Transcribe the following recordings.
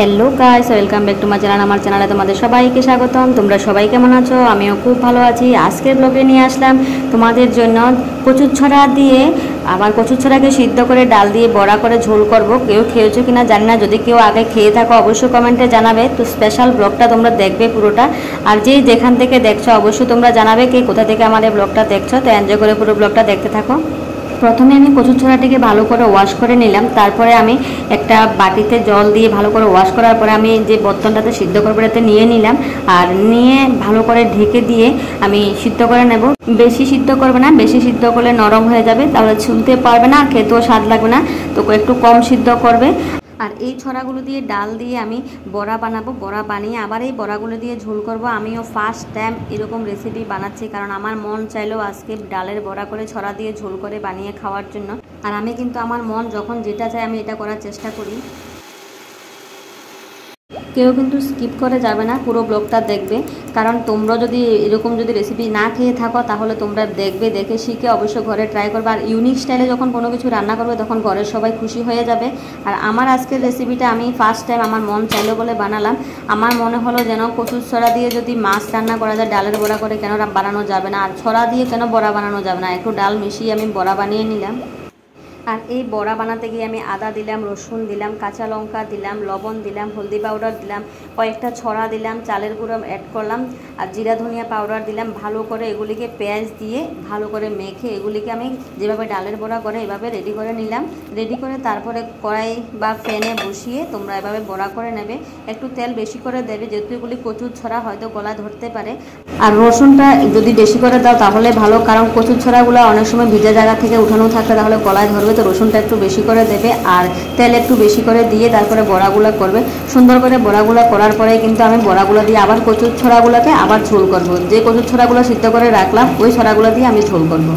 Hello guys, welcome back to my channel. আমার চ্যানেলে তোমাদের সবাইকে স্বাগতম। তোমরা সবাই কেমন আছো? আমিও খুব ভালো আছি। আজকের ব্লগে নিয়ে আসলাম তোমাদের জন্য কচুরছড়া দিয়ে, আবার কচুরছড়াকে সিদ্ধ করে ডাল দিয়ে বড়া করে ঝোল করব। কেউ খেয়েছো কিনা জানি না, যদি কেউ আগে খেয়ে থাকো অবশ্যই কমেন্টে জানাবে। তো স্পেশাল ব্লগটা তোমরা দেখবে পুরোটা, আর যেই যেখান থেকে দেখছো অবশ্যই তোমরা জানাবে কে কোথা থেকে আমাদের ব্লগটা দেখছো। তো এনজয় করে পুরো ব্লগটা দেখতে থাকো। প্রথমে আমি কচুরছড়াটিকে ভালো করে ওয়াশ করে নিলাম। তারপরে আমি একটা বাটিতে জল দিয়ে ভালো করে ওয়াশ করার পরে আমি যে বর্তনটাতে সিদ্ধ করবো এটাতে নিয়ে নিলাম, আর নিয়ে ভালো করে ঢেকে দিয়ে আমি সিদ্ধ করে নেব। বেশি সিদ্ধ করবে না, বেশি সিদ্ধ করলে নরম হয়ে যাবে, তাহলে ছুলতে পারবে না, খেতেও স্বাদ লাগবে না। তো একটু কম সিদ্ধ করবে। আর এই ছড়াগুলো দিয়ে ডাল দিয়ে আমি বড়া বানাবো। বড়া বানিয়ে আবার এই বড়াগুলো দিয়ে ঝোল করব। আমিও ফার্স্ট টাইম এরকম রেসিপি বানাচ্ছি, কারণ আমার মন চাইলেও আজকে ডালের বড়া করে ছড়া দিয়ে ঝোল করে বানিয়ে খাওয়ার জন্য। আর আমি কিন্তু আমার মন যখন যেটা চায় আমি এটা করার চেষ্টা করি। কেউ কিন্তু স্কিপ করে যাবে না, পুরো ব্লগটা দেখবে, কারণ তোমরা যদি এরকম যদি রেসিপি না খেয়ে থাকো তাহলে তোমরা দেখবে, দেখে শিখে অবশ্যই ঘরে ট্রাই করবে। আর ইউনিক স্টাইলে যখন কোনো কিছু রান্না করবে তখন ঘরের সবাই খুশি হয়ে যাবে। আর আমার আজকের রেসিপিটা আমি ফার্স্ট টাইম আমার মন চাইলো বলে বানালাম। আমার মনে হলো যেন কচুর ছড়া দিয়ে যদি মাছ রান্না করা যায়, ডালের বড়া করে কেন বানানো যাবে না, আর ছড়া দিয়ে কেন বড়া বানানো যাবে না। একটু ডাল মিশিয়ে আমি বড়া বানিয়ে নিলাম। আর এই বড়া বানাতে গিয়ে আমি আদা দিলাম, রসুন দিলাম, কাঁচা লঙ্কা দিলাম, লবণ দিলাম, হলদি পাউডার দিলাম, কয়েকটা ছড়া দিলাম, চালের গুঁড়ো অ্যাড করলাম, আর জিরা ধনিয়া পাউডার দিলাম। ভালো করে এগুলিকে পেঁয়াজ দিয়ে ভালো করে মেখে এগুলিকে আমি যেভাবে ডালের বড়া করে এভাবে রেডি করে নিলাম। রেডি করে তারপরে কড়াই বা প্যানে বসিয়ে তোমরা এভাবে বড়া করে নেবে। একটু তেল বেশি করে দেবে, যেহেতু এগুলি কচুর ছড়া হয়তো গলা ধরতে পারে। আর রসুনটা যদি বেশি করে দাও তাহলে ভালো, কারণ কচুর ছড়াগুলো অনেক সময় ভিজা জায়গা থেকে উঠানো থাকলে তাহলে গলায় ধরবে। তো রসুনটা একটু বেশি করে দেবে, আর তেল একটু বেশি করে দিয়ে তারপরে বড়াগুলো করবে। সুন্দর করে বড়াগুলো করার পরে কিন্তু আমি বড়াগুলো দিয়ে আবার কচুর ছড়াগুলোকে আবার ঝোল করব। যে কচুর ছড়াগুলো সিদ্ধ করে রাখলাম ওই ছড়াগুলো দিয়ে আমি ঝোল করব।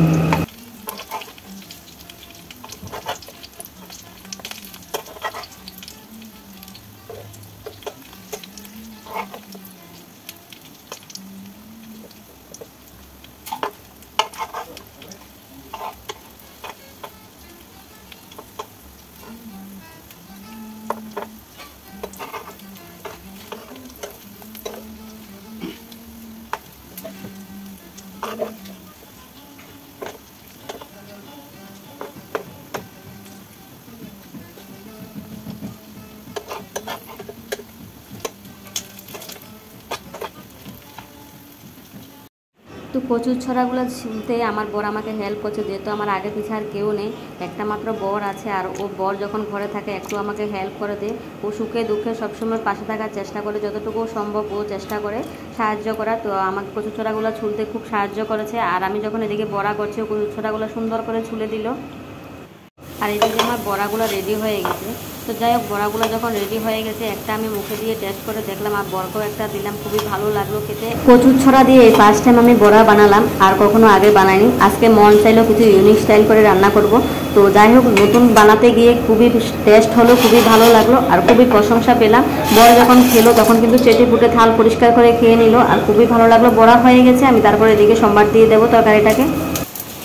তো কচুর ছড়াগুলো ছুলতে আমার বর আমাকে হেল্প করছে, যেহেতু আমার আগে পিছে আর কেউ নেই, একটা মাত্র বর আছে। আর ও বর যখন ঘরে থাকে একটু আমাকে হেল্প করে দেয়। ও সুখে দুঃখে সবসময় পাশে থাকার চেষ্টা করে, যতটুকু সম্ভব ও চেষ্টা করে সাহায্য করার। তো আমাকে কচুর ছড়াগুলো ছুলতে খুব সাহায্য করেছে। আর আমি যখন এদিকে বড়া করছি ও কচুর ছড়াগুলো সুন্দর করে ছুলে দিল। আর এদিকে আমার বড়াগুলো রেডি হয়ে গেছে। তো যাই হোক, বড়াগুলো যখন রেডি হয়ে গেছে একটা আমি মুখে দিয়ে টেস্ট করে দেখলাম, আর বরকেও একটা দিলাম, খুবই ভালো লাগলো খেতে। কচুর ছড়া দিয়ে এই ফার্স্ট টাইম আমি বড়া বানালাম, আর কখনো আগে বানাইনি। আজকে মন চাইলেও কিছু ইউনিক স্টাইল করে রান্না করব। তো যাই হোক, নতুন বানাতে গিয়ে খুবই টেস্ট হলো, খুবই ভালো লাগলো, আর খুবই প্রশংসা পেলাম। বর যখন খেলো তখন কিন্তু চেটে পুটে থাল পরিষ্কার করে খেয়ে নিল, আর খুবই ভালো লাগলো। বড়া হয়ে গেছে, আমি তারপরে এদিকে সম্বার দিয়ে দেবো তরকারিটাকে।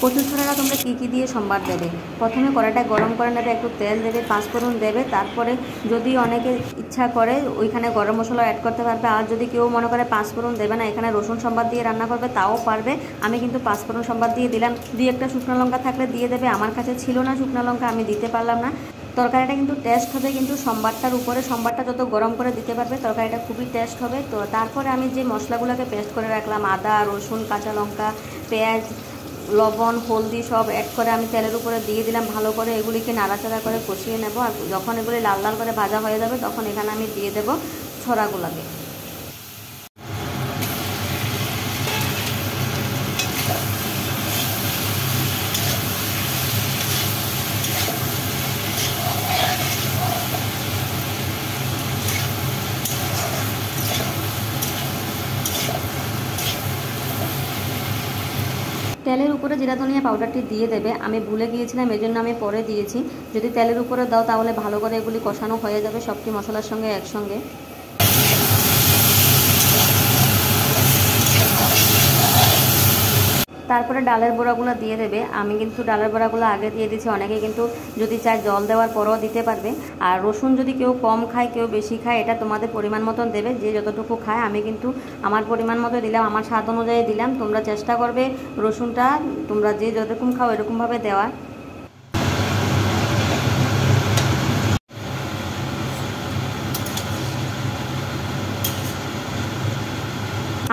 কচুর ছড়াটা তোমরা কী কী দিয়ে সম্বার দেবে? প্রথমে কড়াইটা গরম করে নেবে, একটু তেল দেবে, পাঁচফোড়ন দেবে, তারপরে যদি অনেকে ইচ্ছা করে ওইখানে গরম মশলা অ্যাড করতে পারবে। আর যদি কেউ মনে করে পাঁচফোড়ন দেবে না, এখানে রসুন সম্বার দিয়ে রান্না করবে, তাও পারবে। আমি কিন্তু পাঁচফোড়ন সম্বার দিয়ে দিলাম। দুই একটা শুকনো লঙ্কা থাকলে দিয়ে দেবে, আমার কাছে ছিল না শুকনো লঙ্কা, আমি দিতে পারলাম না। তরকারিটা কিন্তু টেস্ট হবে কিন্তু সম্বারটার উপরে। সম্বারটা যত গরম করে দিতে পারবে তরকারিটা খুবই টেস্ট হবে। তো তারপরে আমি যে মশলাগুলোকে পেস্ট করে রাখলাম, আদা রসুন কাঁচা লঙ্কা পেঁয়াজ লবণ হলদি সব অ্যাড করে আমি তেলের উপরে দিয়ে দিলাম। ভালো করে এগুলিকে নাড়াচাড়া করে কষিয়ে নেব। আর যখন এগুলি লাল লাল করে ভাজা হয়ে যাবে তখন এখানে আমি দিয়ে দেবো ছড়াগুলোকে। তেলের উপরে জিরা ধনিয়া পাউডারটি দিয়ে দেবে। আমি ভুলে গিয়েছিলাম, এই জন্য আমি পরে দিয়েছি। যদি তেলের উপরে দাও তাহলে ভালো করে এগুলি কষানো হয়ে যাবে সবটি মশলার সঙ্গে একসঙ্গে। তারপরে ডালের বড়াগুলো দিয়ে দেবে। আমি কিন্তু ডালের বড়াগুলো আগে দিয়ে দিচ্ছি, অনেকে কিন্তু যদি চায় জল দেওয়ার পরও দিতে পারবে। আর রসুন যদি কেউ কম খায় কেউ বেশি খায়, এটা তোমাদের পরিমাণ মতন দেবে, যে যতটুকু খায়। আমি কিন্তু আমার পরিমাণ মতো দিলাম, আমার স্বাদ অনুযায়ী দিলাম। তোমরা চেষ্টা করবে রসুনটা তোমরা যে যেরকম খাও এরকমভাবে দেওয়ার।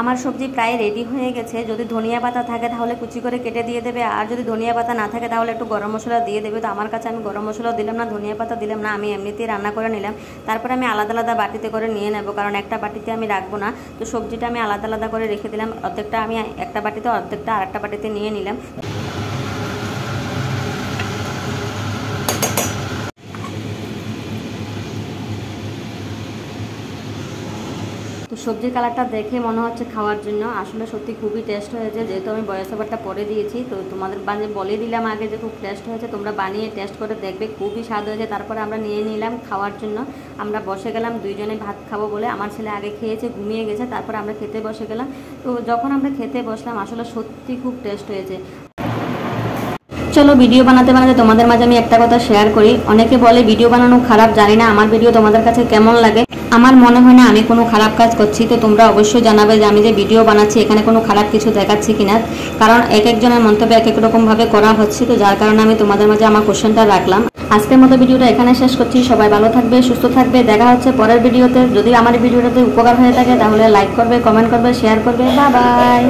আমার সবজি প্রায় রেডি হয়ে গেছে। যদি ধনিয়া পাতা থাকে তাহলে কুচি করে কেটে দিয়ে দেবে, আর যদি ধনিয়া পাতা না থাকে তাহলে একটু গরম মশলা দিয়ে দেবে। তো আমার কাছে আমি গরম মশলা দিলাম না, ধনিয়া পাতা দিলাম না, আমি এমনিতেই রান্না করে নিলাম। তারপরে আমি আলাদা আলাদা বাটিতে করে নিয়ে নেব, কারণ একটা বাটিতে আমি রাখবো না। তো সবজিটা আমি আলাদা আলাদা করে রেখে দিলাম, অর্ধেকটা আমি একটা বাটিতে অর্ধেকটা আরেকটা বাটিতে নিয়ে নিলাম। তো সবজির কালারটা দেখে মনে হচ্ছে খাওয়ার জন্য, আসলে সত্যি খুবই টেস্ট হয়েছে। যেহেতু আমি ভয়েস ওভারটা পরে দিয়েছি, তো তোমাদের বলে দিলাম আগে যে খুব টেস্ট হয়েছে। তোমরা বানিয়ে টেস্ট করে দেখবে, খুবই স্বাদ হয়েছে। তারপরে আমরা নিয়ে নিলাম খাওয়ার জন্য। আমরা বসে গেলাম, দুইজনে ভাত খাবো বলে। আমার ছেলে আগে খেয়েছে, ঘুমিয়ে গেছে, তারপরে আমরা খেতে বসে গেলাম। তো যখন আমরা খেতে বসলাম আসলে সত্যি খুব টেস্ট হয়েছে। চলো ভিডিও বানাতে বানাতে তোমাদের মাঝে আমি একটা কথা শেয়ার করি। অনেকে বলে ভিডিও বানানো খারাপ, জানি না আমার ভিডিও তোমাদের কাছে কেমন লাগে। আমার মনে হয় না আমি কোনো খারাপ কাজ করছি। তো তোমরা অবশ্যই জানাবে যে আমি যে ভিডিও বানাচ্ছি এখানে কোনো খারাপ কিছু দেখাচ্ছি কিনা, কারণ এক একজনের মন্তব্য এক এক রকমভাবে করা হচ্ছে। তো যার কারণে আমি তোমাদের মাঝে আমার কোশ্চেনটা রাখলাম। আজকের মতো ভিডিওটা এখানে শেষ করছি। সবাই ভালো থাকবে, সুস্থ থাকবে। দেখা হচ্ছে পরের ভিডিওতে। যদি আমার ভিডিওটাতে উপকার হয়ে থাকে তাহলে লাইক করবে, কমেন্ট করবে, শেয়ার করবে। Bye bye.